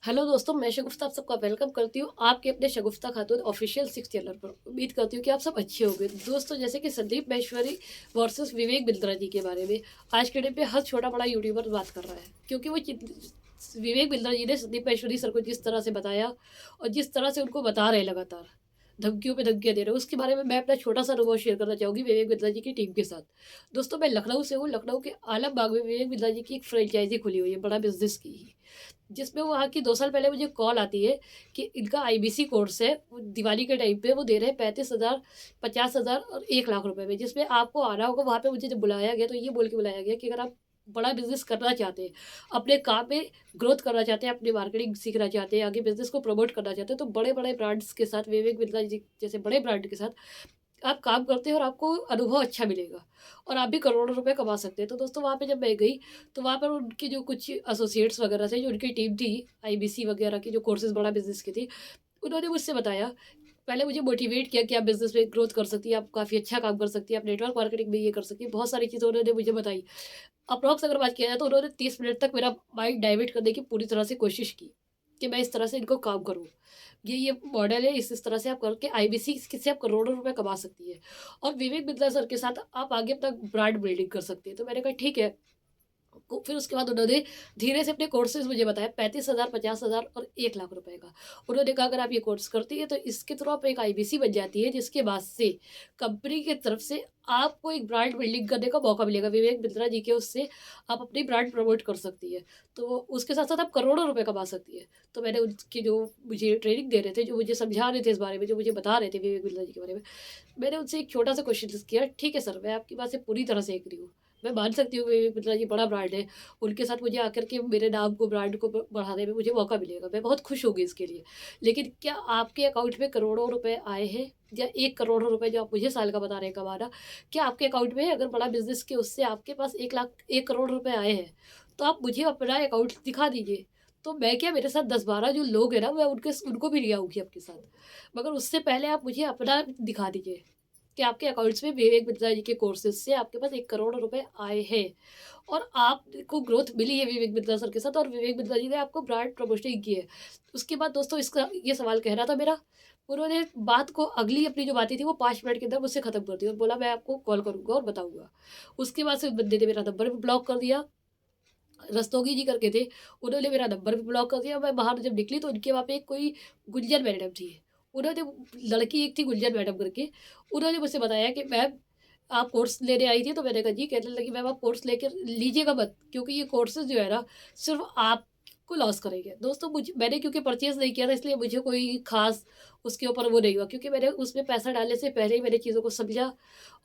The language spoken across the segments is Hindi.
हेलो दोस्तों, मैं शगुफ्ता आप सबका वेलकम करती हूँ आपके अपने शगुफ्ता खातून ऑफिशियल 6 चैनल पर। उम्मीद करती हूँ कि आप सब अच्छे होंगे। दोस्तों, जैसे कि संदीप महेश्वरी वर्सेस विवेक बिंद्रा जी के बारे में आज के टाइम पे हर छोटा बड़ा यूट्यूबर बात कर रहा है, क्योंकि विवेक बिंद्रा जी ने संदीप महेश्वरी सर को जिस तरह से बताया और जिस तरह से उनको बता रहे लगातार धमकियों पे धमकियाँ दे रहे हैं, उसके बारे में मैं अपना छोटा सा अनुभव शेयर करना चाहूँगी विवेक बिंद्रा जी की टीम के साथ। दोस्तों, मैं लखनऊ से हूँ। लखनऊ के आलमबाग में विवेक बिंद्रा जी की एक फ्रेंचाइजी खुली हुई है, बड़ा बिजनेस की ही, जिसमें वो आके 2 साल पहले मुझे कॉल आती है कि इनका आईबीसी कोर्स है, वो दिवाली के टाइम पे वो दे रहे हैं 35,000, 50,000 और 1 लाख रुपए में, जिसमें आपको आना होगा। वहाँ पे मुझे जब बुलाया गया तो ये बोल के बुलाया गया कि अगर आप बड़ा बिज़नेस करना चाहते हैं, अपने काम में ग्रोथ करना चाहते हैं, अपनी मार्केटिंग सीखना चाहते हैं, आगे बिज़नेस को प्रमोट करना चाहते हैं, तो बड़े-बड़े ब्रांड्स के साथ, विवेक बिंद्रा जी जैसे बड़े ब्रांड के साथ आप काम करते हैं और आपको अनुभव अच्छा मिलेगा और आप भी करोड़ों रुपए कमा सकते हैं। तो दोस्तों, वहाँ पे जब मैं गई, तो वहाँ पर उनके जो कुछ एसोसिएट्स वगैरह थे, जो उनकी टीम थी, आईबीसी वगैरह की जो कोर्सेज़ बड़ा बिज़नेस की थी, उन्होंने मुझसे बताया, पहले मुझे मोटिवेट किया कि आप बिज़नेस में ग्रोथ कर सकती हैं, आप काफ़ी अच्छा काम कर सकती हैं, आप नेटवर्क मार्केटिंग में ये कर सकती हैं। बहुत सारी चीज़ें उन्होंने मुझे बताई। अप्रॉक्स अगर बात किया जाए तो उन्होंने 30 मिनट तक मेरा माइंड डाइवर्ट करने की पूरी तरह से कोशिश की, कि मैं इस तरह से इनको काम करूँ। ये मॉडल है, इस तरह से आप करके आईबीसी से आप करोड़ों रुपए कमा सकती है और विवेक बिंद्रा सर के साथ आप आगे अपना ब्रांड बिल्डिंग कर सकती है। तो मैंने कहा ठीक है। फिर उसके बाद उन्होंने धीरे से अपने कोर्सेज़ मुझे बताया, 35,000, 50,000 और 1 लाख रुपए का। उन्होंने कहा अगर आप ये कोर्स करती हैं तो इसके थ्रू आप एक आईबीसी बन जाती है, जिसके बाद से कंपनी की तरफ से आपको एक ब्रांड बिल्डिंग करने का मौका मिलेगा। विवेक बिंद्रा जी के उससे आप अपनी ब्रांड प्रमोट कर सकती है। तो उसके साथ-साथ आप करोड़ों रुपए कमा सकती है। तो मैंने उनकी जो मुझे ट्रेनिंग दे रहे थे, जो मुझे समझा रहे थे इस बारे में, जो मुझे बता रहे थे विवेक बिंद्रा जी के बारे में, मैंने उनसे एक छोटा-सा क्वेश्चन किया, ठीक है सर, मैं आपकी बात से पूरी तरह से एग्री हूँ। मैं मान सकती हूँ विवेक बिंद्रा जी बड़ा ब्रांड है, उनके साथ मुझे आकर के मेरे नाम को, ब्रांड को बढ़ाने में मुझे मौका मिलेगा, मैं बहुत खुश होंगी इसके लिए। लेकिन क्या आपके अकाउंट में करोड़ों रुपए आए हैं, या 1 करोड़ रुपए जो आप मुझे साल का बता रहे हैं कमाना, क्या आपके अकाउंट में है? अगर बड़ा बिज़नेस के उससे आपके पास 1 लाख 1 करोड़ रुपए आए हैं, तो आप मुझे अपना अकाउंट दिखा दीजिए। तो मैं क्या, मेरे साथ 10-12 जो लोग हैं ना, मैं उनको भी ले आऊँगी आपके साथ। मगर उससे पहले आप मुझे अपना दिखा दीजिए कि आपके अकाउंट्स में विवेक बिंद्रा जी के कोर्सेज़ से आपके पास 1 करोड़ रुपए आए हैं और आपको ग्रोथ मिली है विवेक बिंद्रा सर के साथ, और विवेक बिंद्रा जी ने आपको ब्रांड प्रमोशनिंग की है। उसके बाद दोस्तों, इसका ये सवाल कहना था मेरा, उन्होंने बात को, अगली अपनी जो बातें थी वो 5 मिनट के अंदर मुझसे खत्म कर दी और बोला मैं आपको कॉल करूँगा और बताऊँगा। उसके बाद से उस बंदे ने मेरा नंबर भी ब्लॉक कर दिया। रस्तोगी जी करके थे, उन्होंने मेरा नंबर भी ब्लॉक कर दिया। मैं बाहर जब निकली तो उनके वहाँ पे कोई गुंजन मैडम थी। उन्होंने, लड़की एक थी गुंजन मैडम करके, उन्होंने मुझसे बताया कि मैम आप कोर्स लेने आई थी? तो मैंने कहा जी। कहने लगी मैम आप कोर्स लेके लीजिएगा मत, क्योंकि ये कोर्सेज़ जो है ना, सिर्फ़ आपको लॉस करेंगे। दोस्तों, मैंने क्योंकि परचेज़ नहीं किया था, इसलिए मुझे कोई ख़ास उसके ऊपर वो नहीं हुआ, क्योंकि मैंने उसमें पैसा डालने से पहले ही मैंने चीज़ों को समझा।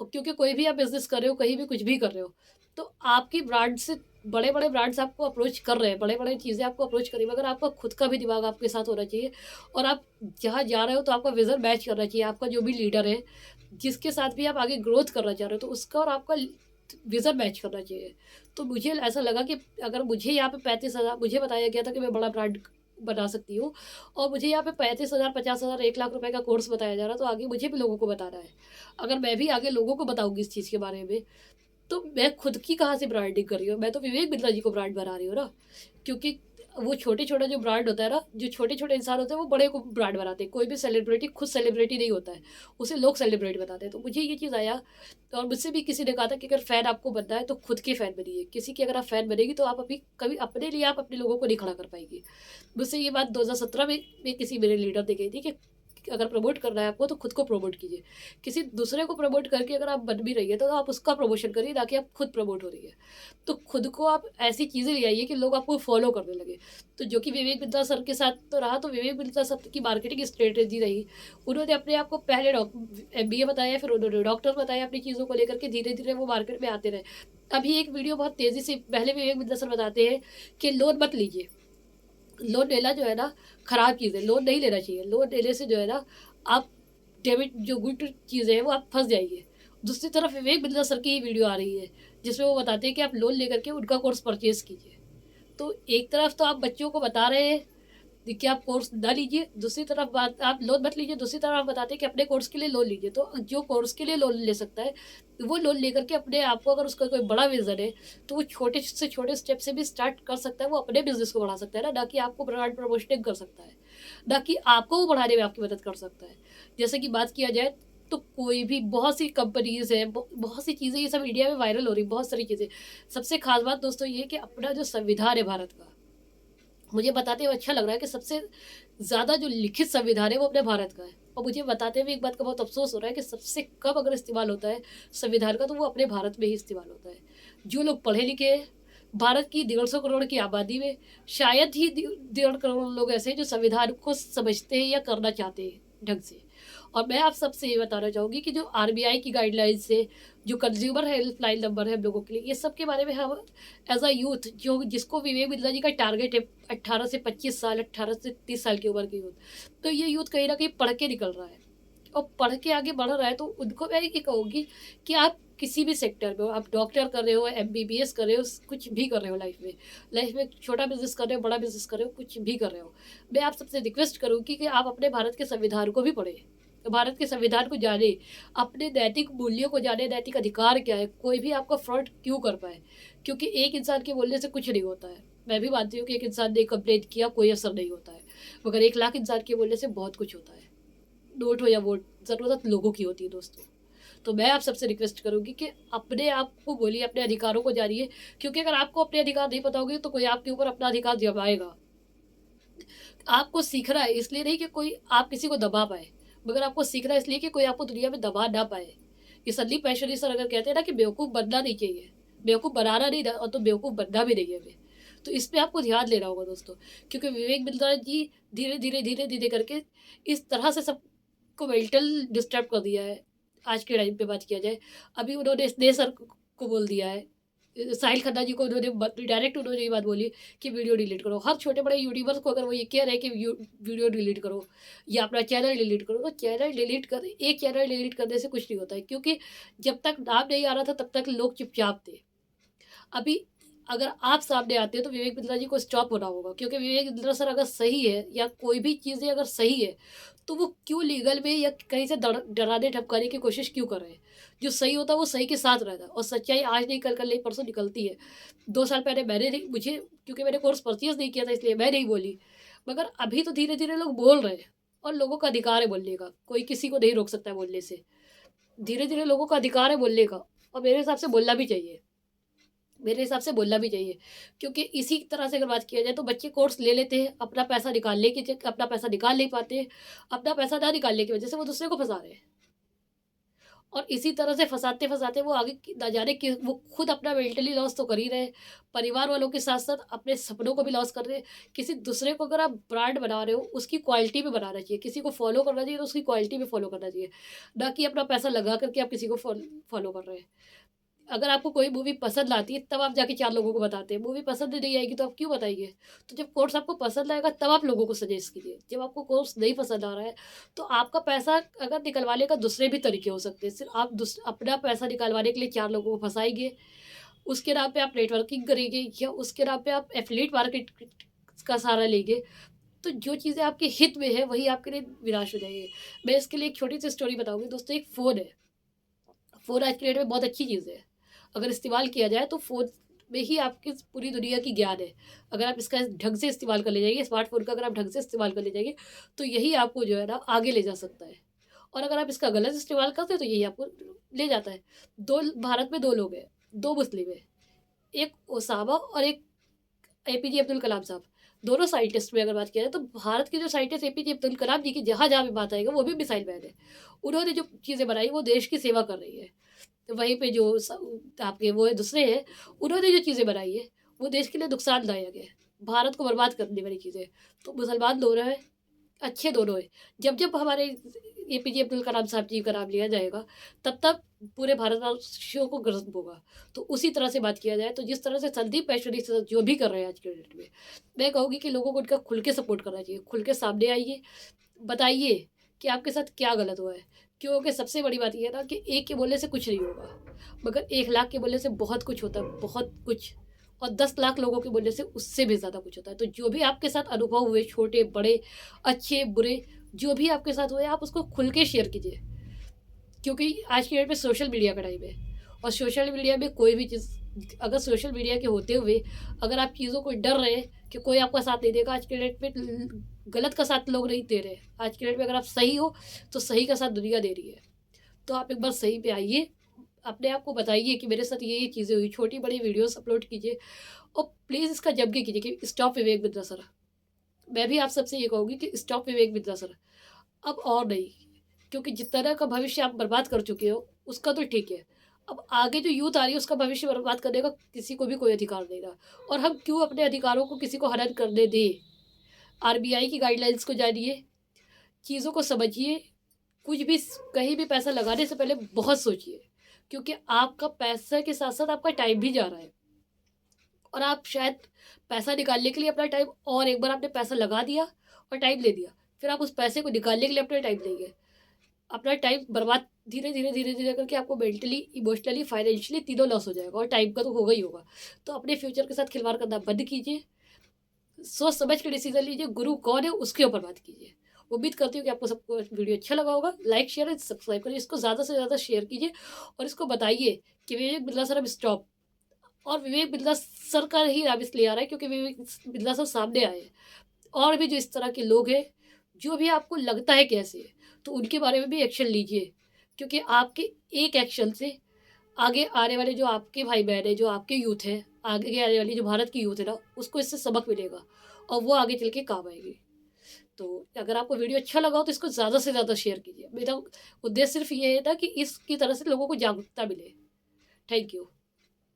और क्योंकि कोई भी आप बिज़नेस कर रहे हो, कहीं भी कुछ भी कर रहे हो, तो आपकी ब्रांड से बड़े-बड़े ब्रांड्स आपको अप्रोच कर रहे हैं, बड़े-बड़े चीज़ें आपको अप्रोच कर रही है, मगर आपका खुद का भी दिमाग आपके साथ होना चाहिए और आप जहाँ जा रहे हो तो आपका विज़न मैच करना चाहिए। आपका जो भी लीडर है, जिसके साथ भी आप आगे ग्रोथ करना चाह रहे हो, तो उसका और आपका विज़न मैच करना चाहिए। तो मुझे ऐसा लगा कि अगर मुझे यहाँ पे 35,000 मुझे बताया गया था कि मैं बड़ा ब्रांड बना सकती हूँ, और मुझे यहाँ पे 35,000, 50,000, 1 लाख रुपए का कोर्स बताया जा रहा है, तो आगे मुझे भी लोगों को बताना है। अगर मैं भी आगे लोगों को बताऊँगी इस चीज़ के बारे में, तो मैं खुद की कहाँ से ब्रांडिंग कर रही हूँ? मैं तो विवेक बिंद्रा जी को ब्रांड बना रही हूँ ना, क्योंकि वो छोटे-छोटे जो ब्रांड होता है ना, जो छोटे-छोटे इंसान होते हैं, वो बड़े को ब्रांड बनाते हैं। कोई भी सेलिब्रिटी खुद सेलिब्रिटी नहीं होता है, उसे लोग सेलिब्रिटी बनाते हैं। तो मुझे ये चीज़ आया, और मुझसे भी किसी ने कहा था कि अगर फैन आपको बनना है, तो खुद के फैन बनिए। किसी की अगर आप फैन बनेंगी, तो आप अभी कभी अपने लिए आप अपने लोगों को नहीं खड़ा कर पाएँगी। मुझसे ये बात 2017 में किसी मेरे लीडर ने कही थी कि अगर प्रमोट करना है आपको, तो खुद को प्रमोट कीजिए। किसी दूसरे को प्रमोट करके अगर आप बन भी रही है, तो आप उसका प्रमोशन करिए, ना कि आप खुद प्रमोट हो रही है। तो खुद को आप ऐसी चीज़ें ले आइए कि लोग आपको फ़ॉलो करने लगे। तो जो कि विवेक बिंद्रा सर के साथ तो रहा, तो विवेक बिंद्रा सर की मार्केटिंग स्ट्रैटेजी रही। उन्होंने अपने आप को पहले एमबीए बताया, फिर उन्होंने डॉक्टर बताया अपनी चीज़ों को लेकर के, धीरे-धीरे वो मार्केट में आते रहे। अभी एक वीडियो बहुत तेज़ी से, पहले विवेक बिंद्रा सर बताते हैं कि लोन मत लीजिए। लोन लेना जो है ना, खराब चीज़ है, लोन नहीं लेना चाहिए। लोन लेने से जो है ना, आप डेबिट जो गुड चीज़ है, वो आप फँस जाएँगे। दूसरी तरफ विवेक बिंद्रा सर की ही वीडियो आ रही है, जिसमें वो बताते हैं कि आप लोन लेकर के उनका कोर्स परचेज़ कीजिए। तो एक तरफ तो आप बच्चों को बता रहे हैं देखिए आप कोर्स ना लीजिए, दूसरी तरफ बात आप लोन मत लीजिए, दूसरी तरफ आप बताते हैं कि अपने कोर्स के लिए लोन लीजिए। तो जो कोर्स के लिए लोन ले सकता है, वो लोन लेकर के अपने आप को, अगर उसका कोई बड़ा विज़न है, तो वो छोटे से छोटे स्टेप से भी स्टार्ट कर सकता है, वो अपने बिज़नेस को बढ़ा सकता है ना कि आपको ब्रांड प्रमोशनिंग कर सकता है, ना कि आपको वो बढ़ाने में आपकी मदद कर सकता है। जैसे कि बात किया जाए तो कोई भी बहुत सी कंपनीज़ हैं, बहुत सी चीज़ें ये सब इंडिया में वायरल हो रही हैं, बहुत सारी चीज़ें। सबसे ख़ास बात दोस्तों ये है कि अपना जो संविधान है भारत का, मुझे बताते हुए अच्छा लग रहा है कि सबसे ज़्यादा जो लिखित संविधान है वो अपने भारत का है। और मुझे बताते हुए एक बात का बहुत अफ़सोस हो रहा है कि सबसे कम अगर इस्तेमाल होता है संविधान का, तो वो अपने भारत में ही इस्तेमाल होता है। जो लोग पढ़े लिखे हैं, भारत की 150 करोड़ की आबादी में शायद ही 1.5 करोड़ लोग ऐसे हैं जो संविधान को समझते हैं या करना चाहते हैं ढंग से। और मैं आप सबसे ये बताना चाहूँगी कि जो आरबीआई की गाइडलाइंस है, जो कंज़्यूमर हेल्पलाइन नंबर है हम लोगों के लिए, ये सब के बारे में हम एज़ अ यूथ, जो जिसको विवेक बिंद्रा जी का टारगेट है 18 से 25 साल, 18 से 30 साल की उम्र की यूथ, तो ये यूथ कहीं न कहीं पढ़ के निकल रहा है और पढ़ के आगे बढ़ रहा है, तो उनको मैं ये कहूँगी कि आप किसी भी सेक्टर में हो, आप डॉक्टर कर रहे हो, एमबीबीएस कर रहे हो, कुछ भी कर रहे हो लाइफ में छोटा बिज़नेस कर रहे हो, बड़ा बिज़नेस कर रहे हो, कुछ भी कर रहे हो। मैं आप सबसे रिक्वेस्ट करूँगी कि आप अपने भारत के संविधान को भी पढ़ें। भारत के संविधान को जाने, अपने नैतिक मूल्यों को जाने, नैतिक अधिकार क्या है, कोई भी आपका फ्रॉड क्यों कर पाए, क्योंकि एक इंसान के बोलने से कुछ नहीं होता है। मैं भी मानती हूँ कि एक इंसान ने कंप्लेंट किया कोई असर नहीं होता है, मगर 1 लाख इंसान के बोलने से बहुत कुछ होता है। नोट हो या वोट, ज़रूरत लोगों की होती है दोस्तों। तो मैं आप सबसे रिक्वेस्ट करूँगी कि अपने आप को बोलिए, अपने अधिकारों को जानिए, क्योंकि अगर आपको अपने अधिकार नहीं पता होंगे तो कोई आपके ऊपर अपना अधिकार जमाएगा। आपको सीखना है इसलिए नहीं कि कोई आप किसी को दबा पाए, मगर आपको सीखना है इसलिए कि कोई आपको दुनिया में दबा ना पाए। ये संदीप महेश्वरी सर अगर कहते हैं ना कि बेवकूफ़ बनना नहीं चाहिए, बेवकूफ़ बनाना नहीं ना, और तो बेवकूफ़ बनना भी नहीं है हमें। तो इस पे आपको ध्यान देना होगा दोस्तों, क्योंकि विवेक बिंद्रा जी धीरे-धीरे, धीरे-धीरे करके इस तरह से सबको मेंटल डिस्टर्ब कर दिया है। आज के टाइम पे बात किया जाए, अभी उन्होंने स्नेह सर को बोल दिया है, साहिल खन्ना जी को उन्होंने डायरेक्ट उन्होंने ये बात बोली कि वीडियो डिलीट करो। हर छोटे बड़े यूट्यूबर्स को अगर वो ये कह रहे हैं कि वीडियो डिलीट करो या अपना चैनल डिलीट करो, तो चैनल डिलीट कर, एक चैनल डिलीट करने से कुछ नहीं होता है, क्योंकि जब तक नाम नहीं आ रहा था तब तक लोग चुपचाप थे। अभी अगर आप सामने आते हैं तो विवेक बिंद्रा जी को स्टॉप होना होगा, क्योंकि विवेक बिंद्रा सर अगर सही है या कोई भी चीज़ें अगर सही है, तो वो क्यों लीगल में या कहीं से डराने धमकाने की कोशिश क्यों कर रहे हैं। जो सही होता है वो सही के साथ रहता है, और सच्चाई आज नहीं कल, कल नहीं परसों निकलती है। 2 साल पहले मैंने नहीं, मुझे क्योंकि मैंने कोर्स परचेज नहीं किया था इसलिए मैं नहीं बोली, मगर अभी तो धीरे धीरे लोग बोल रहे हैं, और लोगों का अधिकार है बोलने का, कोई किसी को नहीं रोक सकता है बोलने से। धीरे धीरे लोगों का अधिकार है बोलने का, और मेरे हिसाब से बोलना भी चाहिए, मेरे हिसाब से बोलना भी चाहिए। क्योंकि इसी तरह से अगर बात किया जाए तो बच्चे कोर्स ले लेते हैं, अपना पैसा निकालने की अपना पैसा निकाल नहीं पाते हैं, अपना पैसा ना निकालने की वजह से वो दूसरे को फंसा रहे हैं, और इसी तरह से फंसाते फंसाते वो आगे ना जाने कि वो खुद अपना मेंटली लॉस तो कर ही रहे हैं, परिवार वालों के साथ साथ अपने सपनों को भी लॉस कर रहे हैं। किसी दूसरे को अगर आप ब्रांड बना रहे हो, उसकी क्वालिटी में बनाना चाहिए, किसी को फॉलो करना चाहिए तो उसकी क्वालिटी में फॉलो करना चाहिए, ना कि अपना पैसा लगा करके आप किसी को फॉलो कर रहे हैं। अगर आपको कोई मूवी पसंद आती है तब आप जाके 4 लोगों को बताते हैं, मूवी पसंद नहीं आएगी तो आप क्यों बताएँगे? तो जब कोर्स आपको पसंद आएगा तब आप लोगों को सजेस्ट कीजिए। जब आपको कोर्स नहीं पसंद आ रहा है, तो आपका पैसा अगर निकलवाने का दूसरे भी तरीके हो सकते हैं। सिर्फ़ आप अपना पैसा निकलवाने के लिए 4 लोगों को फँसाएँगे, उसके नाम पे आप नेटवर्किंग करेंगे या उसके नाम पे आप एफ़िलिएट मार्केट का सहारा लेंगे, तो जो चीज़ें आपके हित में है वही आपके लिए विनाश हो जाएगी। मैं इसके लिए एक छोटी-सी स्टोरी बताऊँगी दोस्तों। एक फ़ोन है, फ़ोन आज की डेट में बहुत अच्छी चीज़ है। अगर इस्तेमाल किया जाए तो फ़ोन में ही आपकी पूरी दुनिया की ज्ञान है। अगर आप इसका ढंग से इस्तेमाल कर ले जाइए, स्मार्टफ़ोन का अगर आप ढंग से इस्तेमाल कर ले जाइए, तो यही आपको जो है ना आगे ले जा सकता है। और अगर आप इसका गलत इस्तेमाल करते हैं तो यही आपको ले जाता है। 2 भारत में 2 लोग हैं, 2 मुस्लिम हैं, एक ओसामा और एक एपीजे अब्दुल कलाम साहब। दोनों साइंटिस्ट में अगर बात किया जाए तो भारत के जो साइंटिस्ट एपीजे अब्दुल कलाम जी की जहाँ-जहाँ भी बात आएगा वो भी मिसाइल मैन है। उन्होंने जो चीज़ें बनाई वो देश की सेवा कर रही है। तो वहीं पे जो आपके वो है दूसरे हैं, उन्होंने जो चीज़ें बनाई है वो देश के लिए नुकसानदायक है, भारत को बर्बाद करने वाली चीज़ें। तो मुसलमान दोनों हैं, अच्छे दोनों हैं। जब जब हमारे एपीजे अब्दुल कलाम साहब जी का नाम लिया जाएगा, तब तब पूरे भारतवासियों को गर्व होगा। तो उसी तरह से बात किया जाए तो जिस तरह से संदीप महेश्वरी सर जो भी कर रहे हैं आज के डेट में, मैं कहूँगी कि लोगों को उनका खुल के सपोर्ट करना चाहिए। खुल के सामने आइए, बताइए कि आपके साथ क्या गलत हुआ है। क्योंकि सबसे बड़ी बात ये है ना कि एक के बोलने से कुछ नहीं होगा, मगर 1 लाख के बोलने से बहुत कुछ होता है, बहुत कुछ। और 10 लाख लोगों के बोलने से उससे भी ज़्यादा कुछ होता है। तो जो भी आपके साथ अनुभव हुए, छोटे, बड़े, अच्छे, बुरे, जो भी आपके साथ हुए, आप उसको खुल के शेयर कीजिए। क्योंकि आज की डेट में सोशल मीडिया का टाइम है और सोशल मीडिया में कोई भी चीज़, अगर सोशल मीडिया के होते हुए अगर आप चीज़ों को डर रहे हैं कि कोई आपका साथ नहीं देगा, आज के डेट में गलत का साथ लोग नहीं दे रहे। आज के डेट में अगर आप सही हो तो सही का साथ दुनिया दे रही है। तो आप एक बार सही पे आइए, अपने आप को बताइए कि मेरे साथ ये चीज़ें हुई, छोटी बड़ी वीडियोस अपलोड कीजिए और प्लीज़ इसका जब के कीजिए कि स्टॉप विवेक बिंद्रा सर। मैं भी आप सबसे ये कहूँगी कि स्टॉप विवेक बिंद्रा सर, अब और नहीं। क्योंकि जिस तरह का भविष्य आप बर्बाद कर चुके हो उसका तो ठीक है, अब आगे जो यूथ आ रही है उसका भविष्य बर्बाद करने का किसी को भी कोई अधिकार नहीं रहा। और हम क्यों अपने अधिकारों को किसी को हनन करने दें। आरबीआई की गाइडलाइंस को जानिए, चीज़ों को समझिए, कुछ भी कहीं भी पैसा लगाने से पहले बहुत सोचिए, क्योंकि आपका पैसा के साथ साथ आपका टाइम भी जा रहा है। और आप शायद पैसा निकालने के लिए अपना टाइम, और एक बार आपने पैसा लगा दिया और टाइम ले दिया, फिर आप उस पैसे को निकालने के लिए अपना टाइम लेंगे, अपना टाइम बर्बाद धीरे धीरे धीरे धीरे करके आपको मेंटली, इमोशनली, फाइनेंशियली तीनों लॉस हो जाएगा और टाइम का तो होगा ही होगा। तो अपने फ्यूचर के साथ खिलवाड़ करना बंद कीजिए, सोच समझ के डिसीजन लीजिए, गुरु कौन है उसके ऊपर बात कीजिए। उम्मीद करती हूँ कि आपको सबको वीडियो अच्छा लगा होगा। लाइक शेयर एंड सब्सक्राइब करिए, इसको ज़्यादा से ज़्यादा शेयर कीजिए और इसको बताइए कि विवेक बिरला सर अब स्टॉप। और विवेक बिरला सर का ही नाम इसलिए आ रहा है क्योंकि विवेक बिरला सर सामने आए हैं। और भी जो इस तरह के लोग हैं, जो भी आपको लगता है कैसे है, तो उनके बारे में भी एक्शन लीजिए, क्योंकि आपके एक एक्शन से आगे आने वाले जो आपके भाई बहन है, जो आपके यूथ है, आगे आने वाली जो भारत की यूथ है ना, उसको इससे सबक मिलेगा और वो आगे चल के काम आएगी। तो अगर आपको वीडियो अच्छा लगा हो तो इसको ज़्यादा से ज़्यादा शेयर कीजिए। मेरा उद्देश्य सिर्फ ये है ना कि इसकी तरह से लोगों को जागरूकता मिले। Thank you.